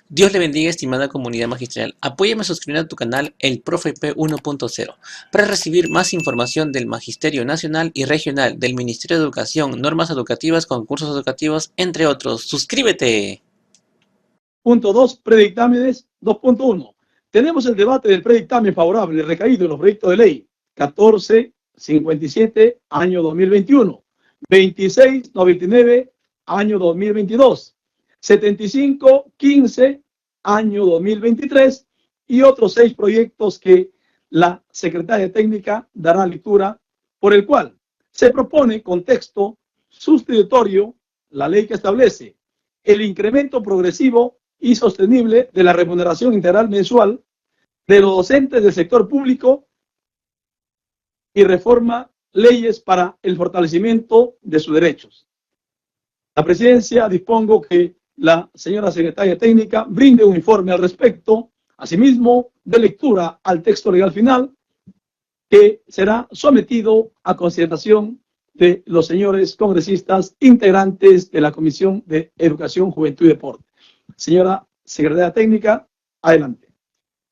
Dios le bendiga, estimada comunidad magistral. Apóyame suscribiendo a tu canal El Profe P 1.0 para recibir más información del Magisterio Nacional y Regional, del Ministerio de Educación, normas educativas, concursos educativos, entre otros. ¡Suscríbete! Punto 2, predictámenes. 2.1. Tenemos el debate del predictamen favorable recaído en los proyectos de ley 1457, año 2021, 2699, año 2022, 7515, año 2023 y otros 6 proyectos que la Secretaria Técnica dará lectura, por el cual se propone con texto sustitutorio la ley que establece el incremento progresivo y sostenible de la remuneración integral mensual de los docentes del sector público y reforma leyes para el fortalecimiento de sus derechos. La presidencia dispongo que la señora secretaria técnica brinde un informe al respecto, asimismo de lectura al texto legal final, que será sometido a consideración de los señores congresistas integrantes de la Comisión de Educación, Juventud y Deporte. Señora secretaria técnica, adelante.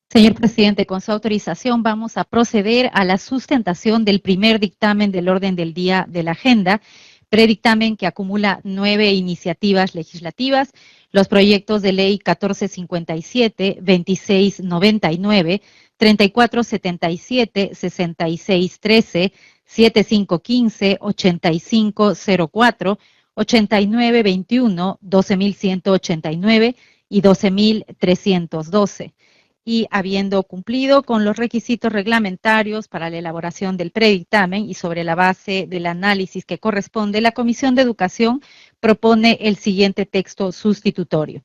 Señor presidente, con su autorización vamos a proceder a la sustentación del primer dictamen del orden del día de la agenda, predictamen que acumula 9 iniciativas legislativas, los proyectos de ley 1457, 2699, 3477, 6613, 7515, 8504, 8921, 12189 y 12312. Y habiendo cumplido con los requisitos reglamentarios para la elaboración del predictamen y sobre la base del análisis que corresponde, la Comisión de Educación propone el siguiente texto sustitutorio.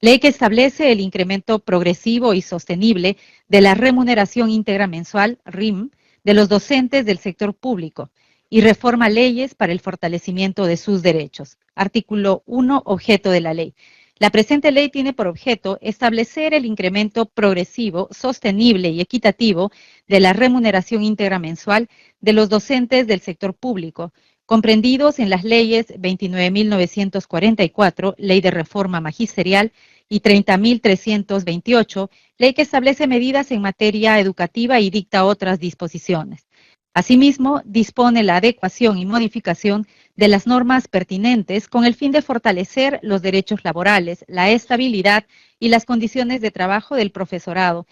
Ley que establece el incremento progresivo y sostenible de la remuneración íntegra mensual, RIM, de los docentes del sector público y reforma leyes para el fortalecimiento de sus derechos. Artículo 1, objeto de la ley. La presente ley tiene por objeto establecer el incremento progresivo, sostenible y equitativo de la remuneración íntegra mensual de los docentes del sector público, comprendidos en las leyes 29.944, Ley de Reforma Magisterial, y 30.328, ley que establece medidas en materia educativa y dicta otras disposiciones. Asimismo, dispone la adecuación y modificación de las normas pertinentes con el fin de fortalecer los derechos laborales, la estabilidad y las condiciones de trabajo del profesorado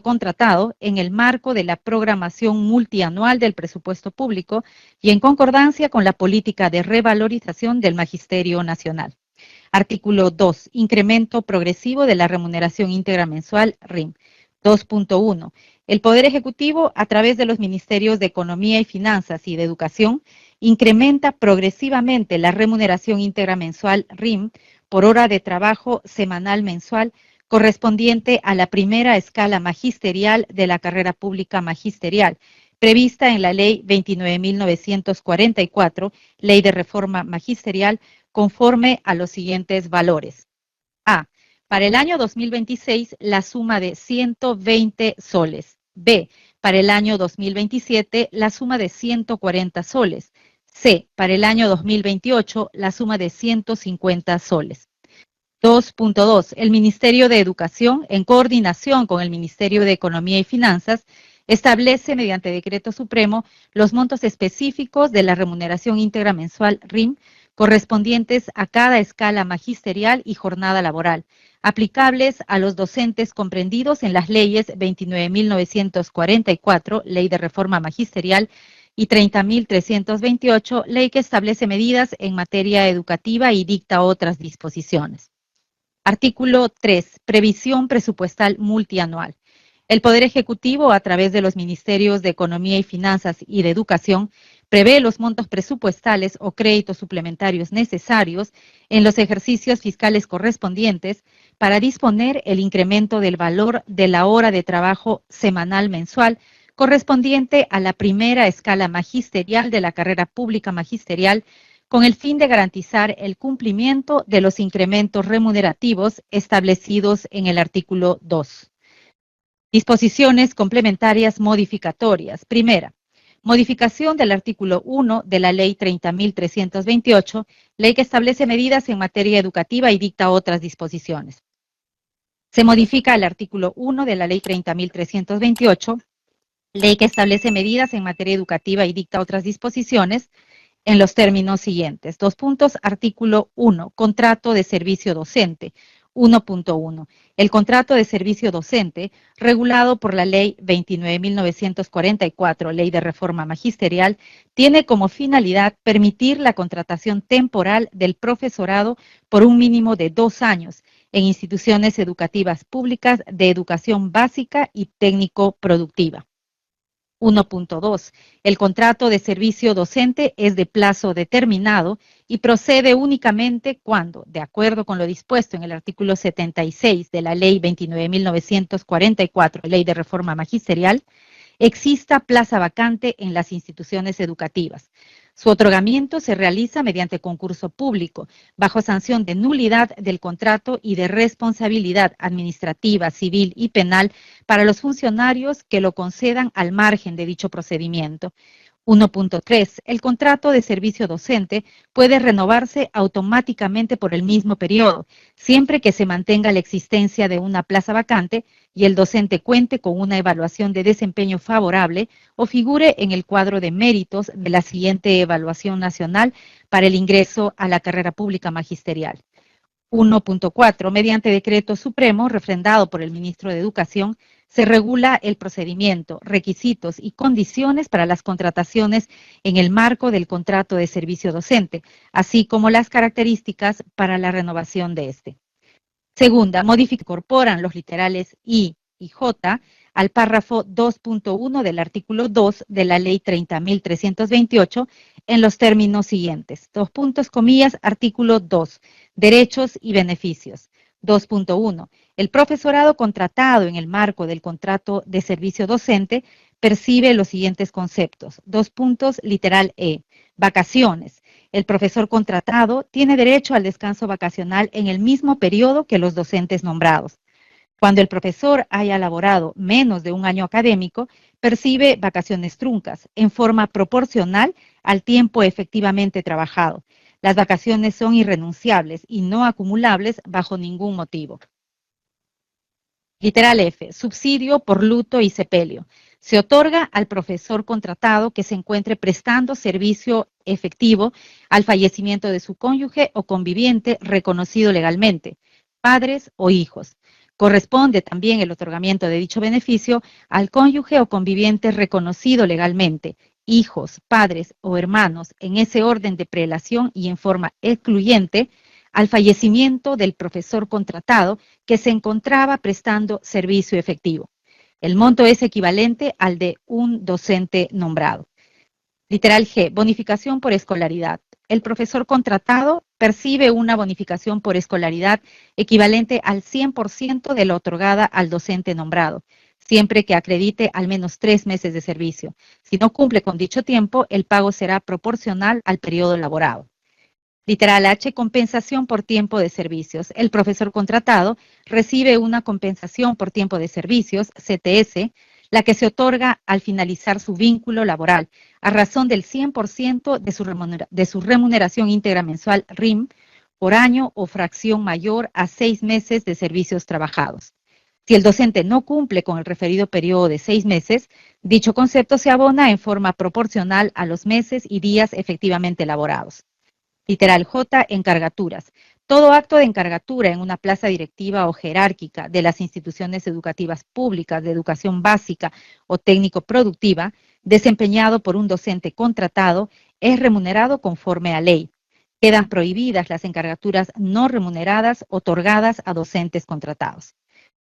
contratado en el marco de la programación multianual del presupuesto público y en concordancia con la política de revalorización del Magisterio Nacional. Artículo 2. Incremento progresivo de la remuneración íntegra mensual, RIM. 2.1. El Poder Ejecutivo, a través de los Ministerios de Economía y Finanzas y de Educación, incrementa progresivamente la remuneración íntegra mensual, RIM, por hora de trabajo semanal mensual, correspondiente a la primera escala magisterial de la carrera pública magisterial, prevista en la Ley 29.944, Ley de Reforma Magisterial, conforme a los siguientes valores. A. Para el año 2026, la suma de 120 soles. B. Para el año 2027, la suma de 140 soles. C. Para el año 2028, la suma de 150 soles. 2.2. El Ministerio de Educación, en coordinación con el Ministerio de Economía y Finanzas, establece mediante decreto supremo los montos específicos de la remuneración íntegra mensual RIM correspondientes a cada escala magisterial y jornada laboral, aplicables a los docentes comprendidos en las leyes 29.944, Ley de Reforma Magisterial, y 30.328, Ley que establece medidas en materia educativa y dicta otras disposiciones. Artículo 3. Previsión presupuestal multianual. El Poder Ejecutivo, a través de los Ministerios de Economía y Finanzas y de Educación, prevé los montos presupuestales o créditos suplementarios necesarios en los ejercicios fiscales correspondientes para disponer el incremento del valor de la hora de trabajo semanal mensual correspondiente a la primera escala magisterial de la carrera pública magisterial, con el fin de garantizar el cumplimiento de los incrementos remunerativos establecidos en el artículo 2. Disposiciones complementarias modificatorias. Primera, Modificación del artículo 1 de la Ley 30.328, ley que establece medidas en materia educativa y dicta otras disposiciones. Se modifica el artículo 1 de la Ley 30.328, ley que establece medidas en materia educativa y dicta otras disposiciones, en los términos siguientes. Dos puntos, artículo 1, contrato de servicio docente. 1.1. El contrato de servicio docente, regulado por la Ley 29.944, Ley de Reforma Magisterial, tiene como finalidad permitir la contratación temporal del profesorado por un mínimo de 2 años en instituciones educativas públicas de educación básica y técnico-productiva. 1.2. El contrato de servicio docente es de plazo determinado y procede únicamente cuando, de acuerdo con lo dispuesto en el artículo 76 de la Ley 29.944, Ley de Reforma Magisterial, exista plaza vacante en las instituciones educativas. Su otorgamiento se realiza mediante concurso público, bajo sanción de nulidad del contrato y de responsabilidad administrativa, civil y penal para los funcionarios que lo concedan al margen de dicho procedimiento. 1.3. El contrato de servicio docente puede renovarse automáticamente por el mismo periodo, siempre que se mantenga la existencia de una plaza vacante y el docente cuente con una evaluación de desempeño favorable o figure en el cuadro de méritos de la siguiente evaluación nacional para el ingreso a la carrera pública magisterial. 1.4. Mediante decreto supremo refrendado por el ministro de Educación, se regula el procedimiento, requisitos y condiciones para las contrataciones en el marco del contrato de servicio docente, así como las características para la renovación de este. Segunda, incorporan los literales I y J al párrafo 2.1 del artículo 2 de la Ley 30.328 en los términos siguientes. Artículo 2. Derechos y beneficios. 2.1. El profesorado contratado en el marco del contrato de servicio docente percibe los siguientes conceptos. Literal E. Vacaciones. El profesor contratado tiene derecho al descanso vacacional en el mismo periodo que los docentes nombrados. Cuando el profesor haya laborado menos de un año académico, percibe vacaciones truncas en forma proporcional al tiempo efectivamente trabajado. Las vacaciones son irrenunciables y no acumulables bajo ningún motivo. Literal F. Subsidio por luto y sepelio. Se otorga al profesor contratado que se encuentre prestando servicio efectivo al fallecimiento de su cónyuge o conviviente reconocido legalmente, padres o hijos. Corresponde también el otorgamiento de dicho beneficio al cónyuge o conviviente reconocido legalmente, hijos, padres o hermanos, en ese orden de prelación y en forma excluyente, al fallecimiento del profesor contratado que se encontraba prestando servicio efectivo. El monto es equivalente al de un docente nombrado. Literal G. Bonificación por escolaridad. El profesor contratado percibe una bonificación por escolaridad equivalente al 100% de la otorgada al docente nombrado, siempre que acredite al menos 3 meses de servicio. Si no cumple con dicho tiempo, el pago será proporcional al periodo laborado. Literal H, compensación por tiempo de servicios. El profesor contratado recibe una compensación por tiempo de servicios, CTS, la que se otorga al finalizar su vínculo laboral, a razón del 100% de su remuneración íntegra mensual, RIM, por año o fracción mayor a 6 meses de servicios trabajados. Si el docente no cumple con el referido periodo de 6 meses, dicho concepto se abona en forma proporcional a los meses y días efectivamente elaborados. Literal J, encargaturas. Todo acto de encargatura en una plaza directiva o jerárquica de las instituciones educativas públicas de educación básica o técnico-productiva, desempeñado por un docente contratado, es remunerado conforme a ley. Quedan prohibidas las encargaturas no remuneradas otorgadas a docentes contratados.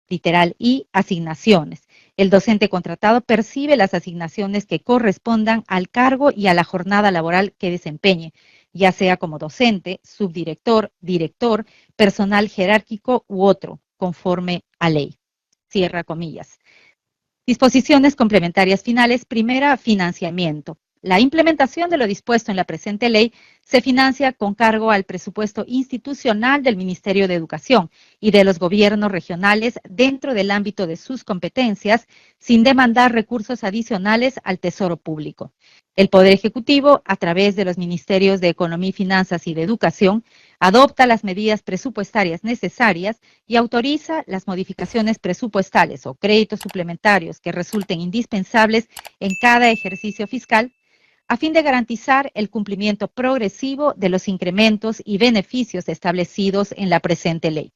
Literal I, asignaciones. El docente contratado percibe las asignaciones que correspondan al cargo y a la jornada laboral que desempeñe, ya sea como docente, subdirector, director, personal jerárquico u otro, conforme a ley. Cierra comillas. Disposiciones complementarias finales. Primera, financiamiento. La implementación de lo dispuesto en la presente ley se financia con cargo al presupuesto institucional del Ministerio de Educación y de los gobiernos regionales dentro del ámbito de sus competencias, sin demandar recursos adicionales al Tesoro Público. El Poder Ejecutivo, a través de los Ministerios de Economía y Finanzas y de Educación, adopta las medidas presupuestarias necesarias y autoriza las modificaciones presupuestales o créditos suplementarios que resulten indispensables en cada ejercicio fiscal, a fin de garantizar el cumplimiento progresivo de los incrementos y beneficios establecidos en la presente ley.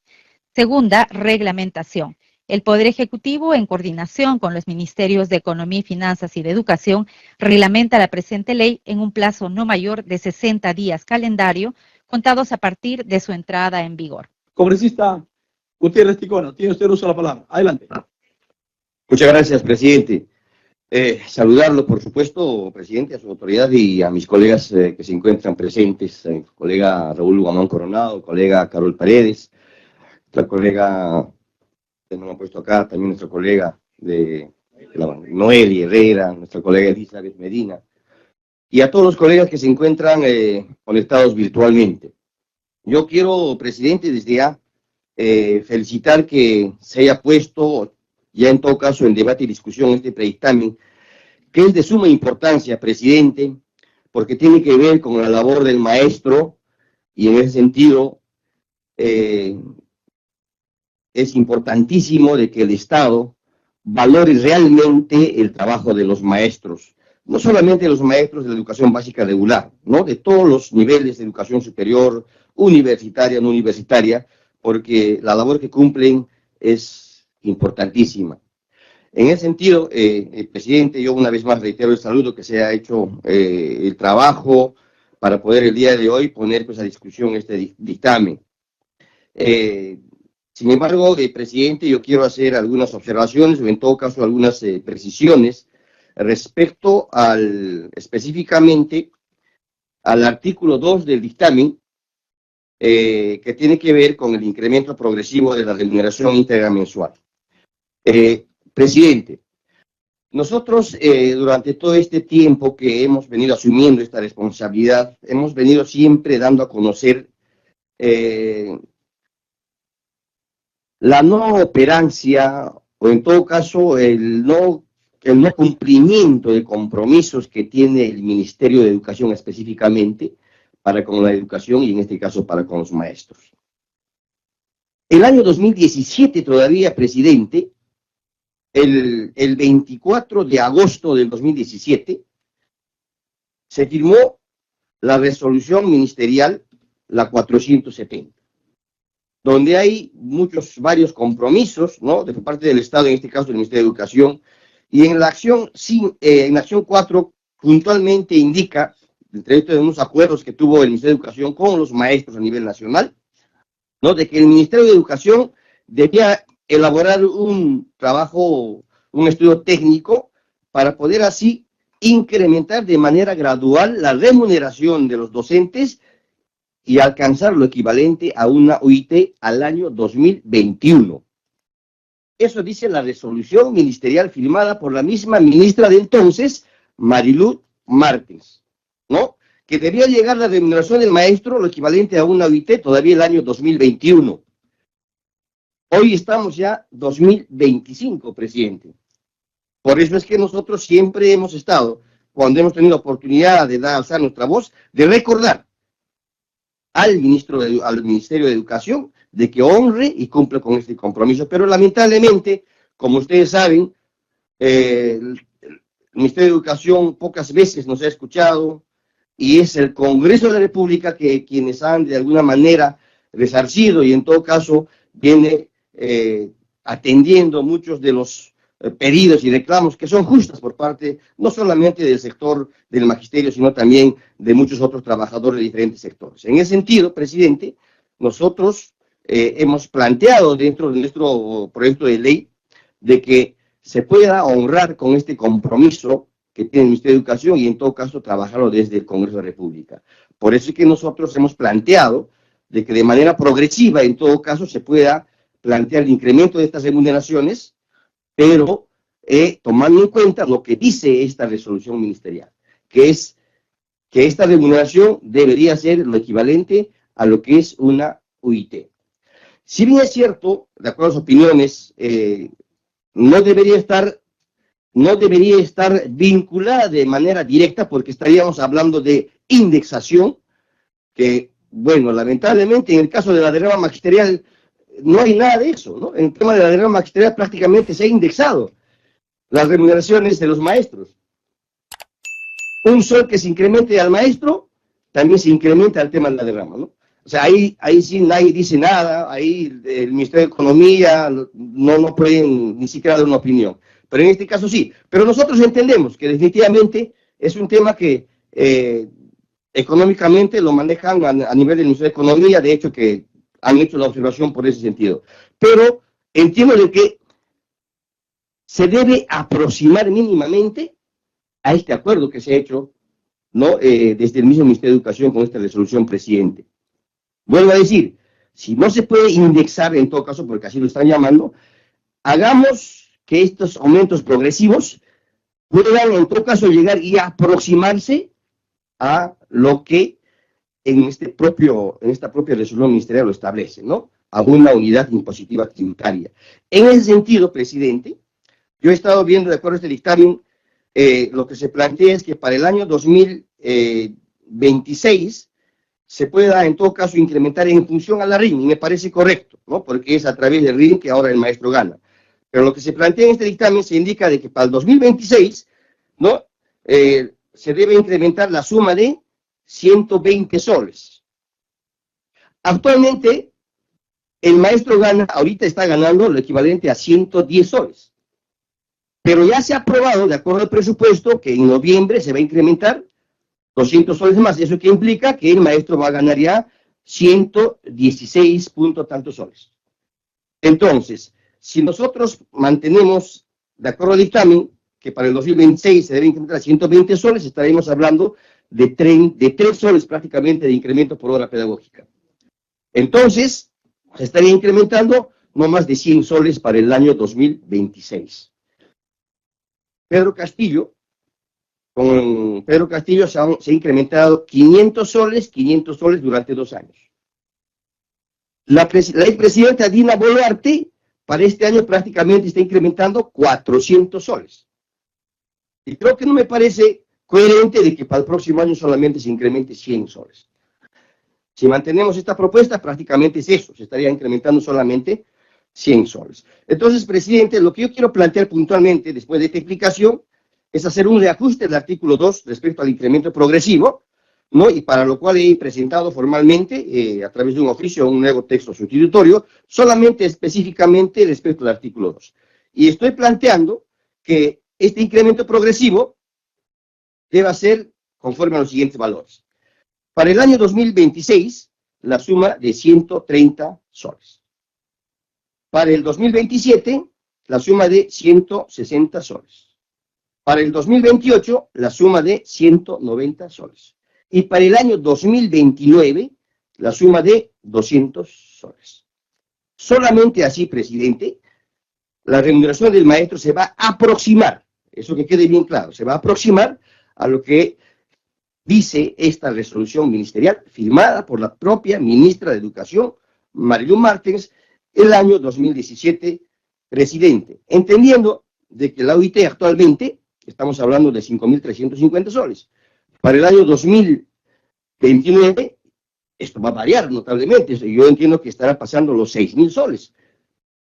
Segunda, reglamentación. El Poder Ejecutivo, en coordinación con los Ministerios de Economía y Finanzas y de Educación, reglamenta la presente ley en un plazo no mayor de 60 días calendario, contados a partir de su entrada en vigor. Congresista Gutiérrez Ticona, tiene usted uso de la palabra. Adelante. Muchas gracias, presidente. Saludarlo, por supuesto, presidente, a su autoridad y a mis colegas que se encuentran presentes, colega Raúl Guamán Coronado, colega Carol Paredes, nuestra colega, que no me ha puesto acá, también nuestra colega de Noeli Herrera, nuestra colega Elizabeth Medina, y a todos los colegas que se encuentran conectados virtualmente. Yo quiero, presidente, desde ya felicitar que se haya puesto ya en todo caso en debate y discusión este predictamen, que es de suma importancia, presidente, porque tiene que ver con la labor del maestro, y en ese sentido es importantísimo de que el Estado valore realmente el trabajo de los maestros, no solamente los maestros de la educación básica regular, ¿no?, de todos los niveles de educación superior, universitaria, no universitaria, porque la labor que cumplen es importantísima. En ese sentido, presidente, yo una vez más reitero el saludo que se ha hecho el trabajo para poder el día de hoy poner pues a discusión este dictamen. Sin embargo, presidente, yo quiero hacer algunas observaciones o en todo caso algunas precisiones respecto específicamente al artículo 2 del dictamen, que tiene que ver con el incremento progresivo de la remuneración íntegra mensual. Presidente, nosotros durante todo este tiempo que hemos venido asumiendo esta responsabilidad, hemos venido siempre dando a conocer la no operancia, o en todo caso el no cumplimiento de compromisos que tiene el Ministerio de Educación específicamente para con la educación y en este caso para con los maestros. El año 2017 todavía, presidente, el 24 de agosto del 2017, se firmó la resolución ministerial, la 470, donde hay varios compromisos, ¿no?, de parte del Estado, en este caso del Ministerio de Educación, y en la acción 4 puntualmente indica, entre unos acuerdos que tuvo el Ministerio de Educación con los maestros a nivel nacional, ¿no?, de que el Ministerio de Educación debía elaborar un trabajo, un estudio técnico para poder así incrementar de manera gradual la remuneración de los docentes y alcanzar lo equivalente a una UIT al año 2021. Eso dice la resolución ministerial firmada por la misma ministra de entonces, Marilú Martins, ¿no?, que debía llegar la remuneración del maestro lo equivalente a una UIT todavía el año 2021. Hoy estamos ya 2025, presidente. Por eso es que nosotros siempre hemos estado, cuando hemos tenido oportunidad de alzar nuestra voz, de recordar al Ministerio de Educación de que honre y cumple con este compromiso. Pero lamentablemente, como ustedes saben, el Ministerio de Educación pocas veces nos ha escuchado, y es el Congreso de la República quienes han de alguna manera resarcido y en todo caso viene atendiendo muchos de los pedidos y reclamos que son justos por parte no solamente del sector del magisterio, sino también de muchos otros trabajadores de diferentes sectores. En ese sentido, presidente, nosotros hemos planteado dentro de nuestro proyecto de ley de que se pueda honrar con este compromiso que tiene el Ministerio de Educación y en todo caso trabajarlo desde el Congreso de la República. Por eso es que nosotros hemos planteado de que de manera progresiva en todo caso se pueda plantear el incremento de estas remuneraciones, pero tomando en cuenta lo que dice esta resolución ministerial, que esta remuneración debería ser lo equivalente a lo que es una UIT. Si bien es cierto, de acuerdo a las opiniones, no debería estar vinculada de manera directa, porque estaríamos hablando de indexación, que, bueno, lamentablemente en el caso de la derrama magisterial no hay nada de eso, ¿no? En el tema de la derrama magisterial prácticamente se ha indexado las remuneraciones de los maestros. Un sol que se incremente al maestro, también se incrementa el tema de la derrama, ¿no? O sea, ahí sí nadie dice nada, ahí el Ministerio de Economía no pueden ni siquiera dar una opinión. Pero en este caso sí. Pero nosotros entendemos que definitivamente es un tema que económicamente lo manejan a nivel del Ministerio de Economía, de hecho que han hecho la observación por ese sentido. Pero entiendo de que se debe aproximar mínimamente a este acuerdo que se ha hecho, ¿no? Desde el mismo Ministerio de Educación con esta resolución, presidente. Vuelvo a decir, si no se puede indexar en todo caso, porque así lo están llamando, hagamos que estos aumentos progresivos puedan en todo caso llegar y aproximarse a lo que en esta propia resolución ministerial lo establece, ¿no? A una unidad impositiva tributaria. En ese sentido, presidente, yo he estado viendo, de acuerdo a este dictamen, lo que se plantea es que para el año 2026 se pueda en todo caso incrementar en función a la RIN, y me parece correcto, ¿no? Porque es a través del RIN que ahora el maestro gana. Pero lo que se plantea en este dictamen se indica de que para el 2026, ¿no? Se debe incrementar la suma de 120 soles. Actualmente, el maestro ahorita está ganando lo equivalente a 110 soles. Pero ya se ha aprobado, de acuerdo al presupuesto, que en noviembre se va a incrementar 200 soles más. Eso que implica que el maestro va a ganar ya 116 punto tantos soles. Entonces, si nosotros mantenemos, de acuerdo al dictamen, que para el 2026 se debe incrementar a 120 soles, estaremos hablando de 3 soles prácticamente de incremento por hora pedagógica. Entonces, se estaría incrementando no más de 100 soles para el año 2026. Con Pedro Castillo se ha incrementado 500 soles durante 2 años. La expresidenta Dina Boluarte para este año prácticamente está incrementando 400 soles. Y creo que no me parece coherente de que para el próximo año solamente se incremente 100 soles. Si mantenemos esta propuesta, prácticamente es eso, se estaría incrementando solamente 100 soles. Entonces, presidente, lo que yo quiero plantear puntualmente, después de esta explicación, es hacer un reajuste del artículo 2 respecto al incremento progresivo, ¿no? Y para lo cual he presentado formalmente, a través de un oficio, un nuevo texto sustitutorio, solamente específicamente respecto al artículo 2. Y estoy planteando que este incremento progresivo deba ser conforme a los siguientes valores. Para el año 2026, la suma de 130 soles. Para el 2027, la suma de 160 soles. Para el 2028, la suma de 190 soles. Y para el año 2029, la suma de 200 soles. Solamente así, presidente, la remuneración del maestro se va a aproximar, eso que quede bien claro, se va a aproximar a lo que dice esta resolución ministerial firmada por la propia ministra de Educación, Marilu Martens, el año 2017, presidente, entendiendo de que la UIT actualmente, estamos hablando de 5.350 soles. Para el año 2029, esto va a variar notablemente. Yo entiendo que estará pasando los 6.000 soles,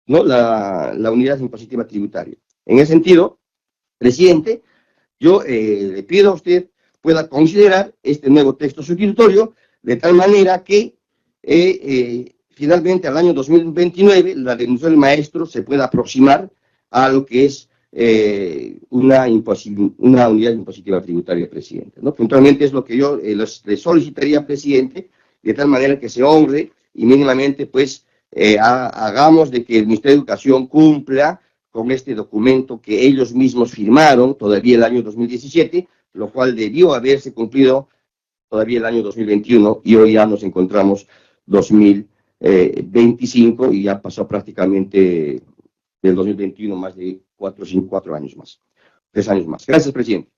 ¿no? La unidad impositiva tributaria. En ese sentido, presidente, yo le pido a usted pueda considerar este nuevo texto sustitutorio de tal manera que finalmente al año 2029 la remuneración del maestro se pueda aproximar a lo que es una unidad impositiva tributaria, presidente, ¿no? Puntualmente es lo que yo le solicitaría, presidente, de tal manera que se honre y mínimamente pues hagamos de que el Ministerio de Educación cumpla con este documento que ellos mismos firmaron todavía el año 2017, lo cual debió haberse cumplido todavía el año 2021 y hoy ya nos encontramos 2025 y ya pasó prácticamente del 2021 más de 4 años más, 3 años más. Gracias, presidente.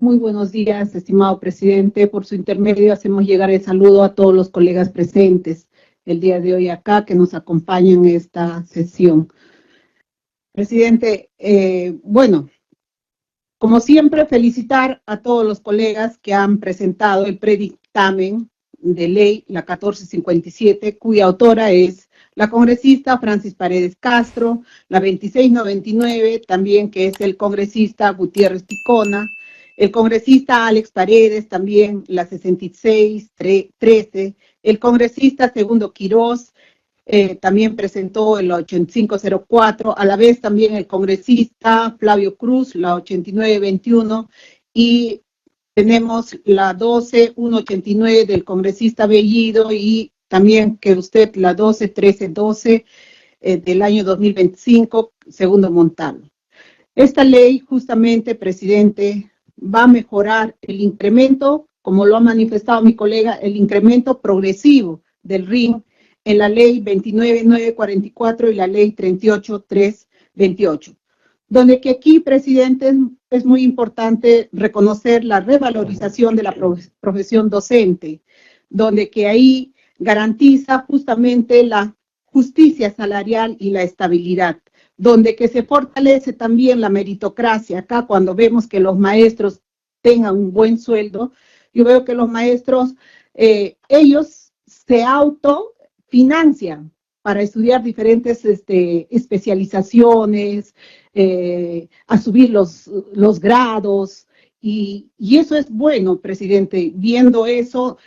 Muy buenos días, estimado presidente. Por su intermedio hacemos llegar el saludo a todos los colegas presentes el día de hoy acá que nos acompañan en esta sesión. Presidente, bueno, como siempre, felicitar a todos los colegas que han presentado el predictamen de ley, la 1457, cuya autora es la congresista Francis Paredes Castro, la 2699, también que es el congresista Gutiérrez Ticona, el congresista Alex Paredes, también la 6613, el congresista Segundo Quirós, también presentó el 8504, a la vez también el congresista Flavio Cruz, la 8921, y tenemos la 12189 del congresista Bellido y también que usted la 121312 del año 2025, segundo Montalvo. Esta ley justamente, presidente, va a mejorar el incremento, como lo ha manifestado mi colega, el incremento progresivo del RIN en la ley 29944 y la ley 38328, donde que aquí, presidente, es muy importante reconocer la revalorización de la profesión docente, donde que ahí garantiza justamente la justicia salarial y la estabilidad, donde que se fortalece también la meritocracia. Acá cuando vemos que los maestros tengan un buen sueldo, yo veo que los maestros, ellos se autofinancian para estudiar diferentes especializaciones, a subir los grados, y eso es bueno, presidente. Viendo eso,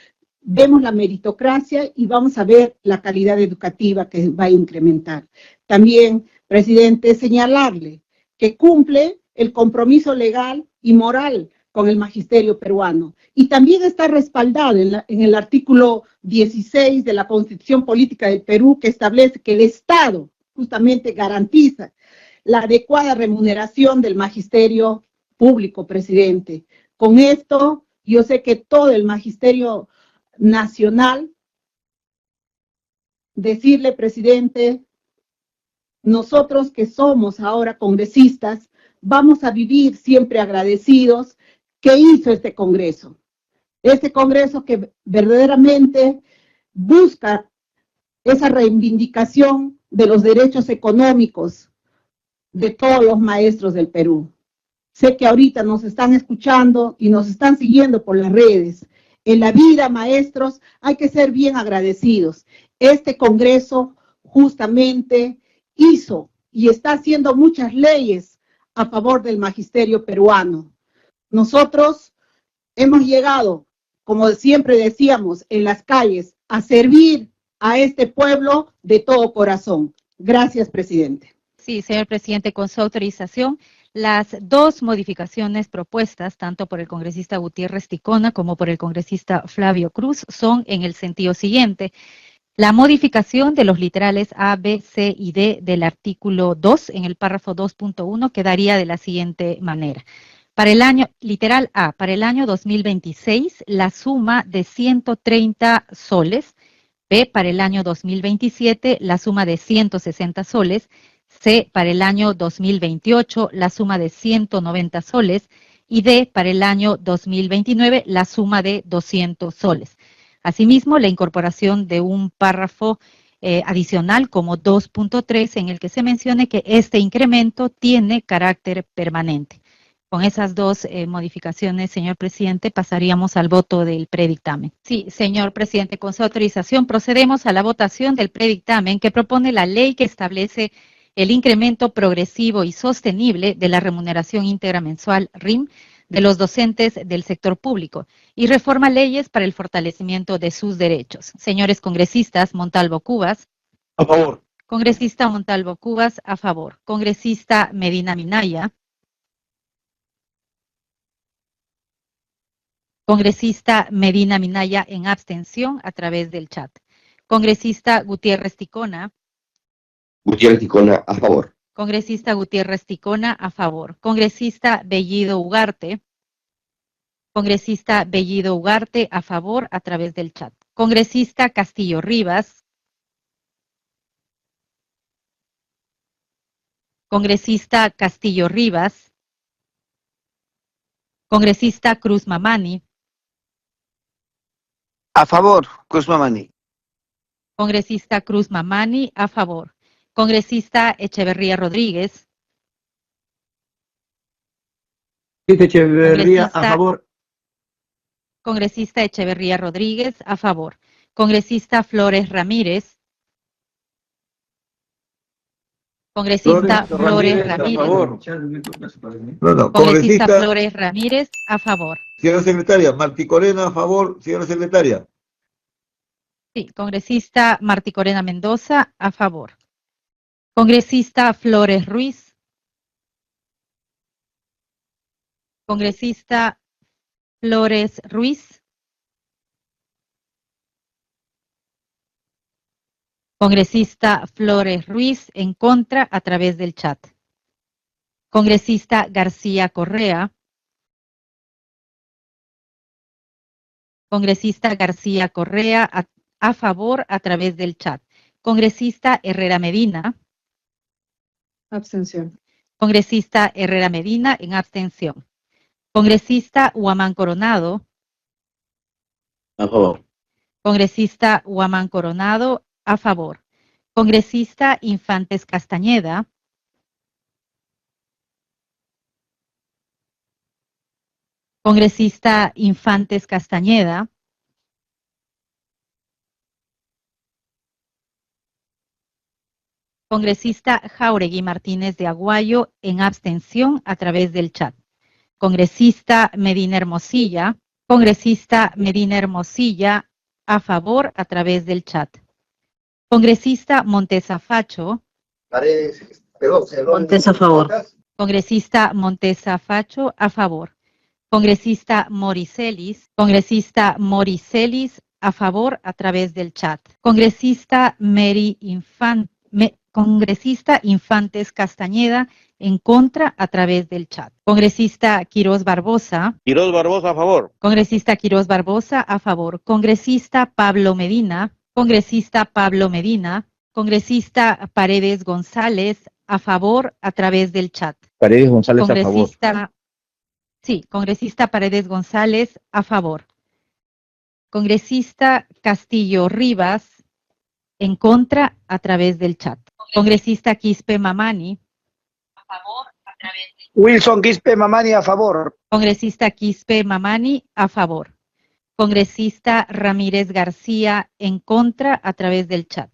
vemos la meritocracia y vamos a ver la calidad educativa que va a incrementar. También, presidente, señalarle que cumple el compromiso legal y moral con el magisterio peruano y también está respaldado en el artículo 16 de la Constitución Política del Perú, que establece que el Estado justamente garantiza la adecuada remuneración del magisterio público, presidente. Con esto, yo sé que todo el magisterio nacional, decirle, presidente, nosotros que somos ahora congresistas, vamos a vivir siempre agradecidos que hizo este Congreso que verdaderamente busca esa reivindicación de los derechos económicos de todos los maestros del Perú. Sé que ahorita nos están escuchando y nos están siguiendo por las redes. En la vida, maestros, hay que ser bien agradecidos. Este Congreso justamente hizo y está haciendo muchas leyes a favor del magisterio peruano. Nosotros hemos llegado, como siempre decíamos, en las calles, a servir a este pueblo de todo corazón. Gracias, presidente. Sí, señor presidente, con su autorización, las dos modificaciones propuestas, tanto por el congresista Gutiérrez Ticona como por el congresista Flavio Cruz, son en el sentido siguiente. La modificación de los literales A, B, C y D del artículo 2 en el párrafo 2.1 quedaría de la siguiente manera. Para el año, literal A, para el año 2026, la suma de 130 soles. B, para el año 2027, la suma de 160 soles. C, para el año 2028, la suma de 190 soles. Y D, para el año 2029, la suma de 200 soles. Asimismo, la incorporación de un párrafo adicional como 2.3 en el que se mencione que este incremento tiene carácter permanente. Con esas dos modificaciones, señor presidente, pasaríamos al voto del predictamen. Sí, señor presidente, con su autorización procedemos a la votación del predictamen que propone la ley que establece el incremento progresivo y sostenible de la remuneración íntegra mensual RIM de los docentes del sector público y reforma leyes para el fortalecimiento de sus derechos. Señores congresistas, Montalvo Cubas. A favor. Congresista Montalvo Cubas, a favor. Congresista Medina Minaya. Congresista Medina Minaya en abstención a través del chat. Congresista Gutiérrez Ticona. Gutiérrez Ticona, a favor. Congresista Gutiérrez Ticona, a favor. Congresista Bellido Ugarte. Congresista Bellido Ugarte, a favor a través del chat. Congresista Castillo Rivas. Congresista Castillo Rivas. Congresista Cruz Mamani. A favor, Cruz Mamani. Congresista Cruz Mamani, a favor. Congresista Echeverría Rodríguez. Echeverría, a favor. Congresista Echeverría Rodríguez, a favor. Congresista Flores Ramírez. Congresista Flores Ramírez. A favor. Congresista Congresista, Flores Ramírez, a favor. señora secretaria, Martí Corena, a favor, señora secretaria. Sí, congresista Martí Corena Mendoza, a favor. Congresista Flores Ruiz. Congresista Flores Ruiz. Congresista Flores Ruiz en contra a través del chat. Congresista García Correa. Congresista García Correa a favor a través del chat. Congresista Herrera Medina. Abstención. Congresista Herrera Medina en abstención. Congresista Huamán Coronado. A favor. Congresista Huamán Coronado a favor. Congresista Infantes Castañeda. Congresista Infantes Castañeda. Congresista Jáuregui Martínez de Aguayo en abstención a través del chat. Congresista Medina Hermosilla. Congresista Medina Hermosilla a favor a través del chat. Congresista Montes Afacho. Montes a favor. Congresista Montes Afacho a favor. Congresista Moricelis. Congresista Moricelis a favor a través del chat. Congresista Congresista Infantes Castañeda en contra a través del chat. Congresista Quirós Barbosa. Quirós Barbosa a favor. Congresista Quirós Barbosa a favor. Congresista Pablo Medina. Congresista Pablo Medina. Congresista Paredes González a favor a través del chat. Paredes González a favor. Sí, congresista Paredes González a favor. Congresista Castillo Rivas en contra a través del chat. Congresista Quispe Mamani. A favor a través del chat. Wilson Quispe Mamani a favor. Congresista Quispe Mamani a favor. Congresista Ramírez García en contra a través del chat.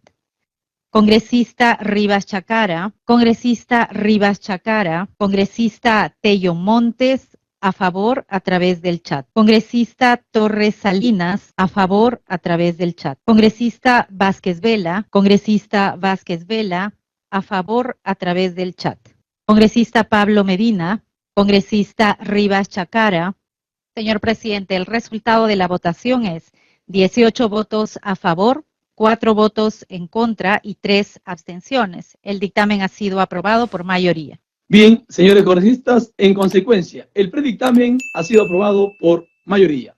Congresista Rivas Chacara. Congresista Rivas Chacara. Congresista Tello Montes a favor a través del chat. Congresista Torres Salinas a favor a través del chat. Congresista Vázquez Vela. Congresista Vázquez Vela a favor a través del chat. Congresista Pablo Medina. Congresista Rivas Chacara. Señor presidente, el resultado de la votación es 18 votos a favor, 4 votos en contra y 3 abstenciones. El dictamen ha sido aprobado por mayoría. Bien, señores congresistas, en consecuencia, el predictamen ha sido aprobado por mayoría.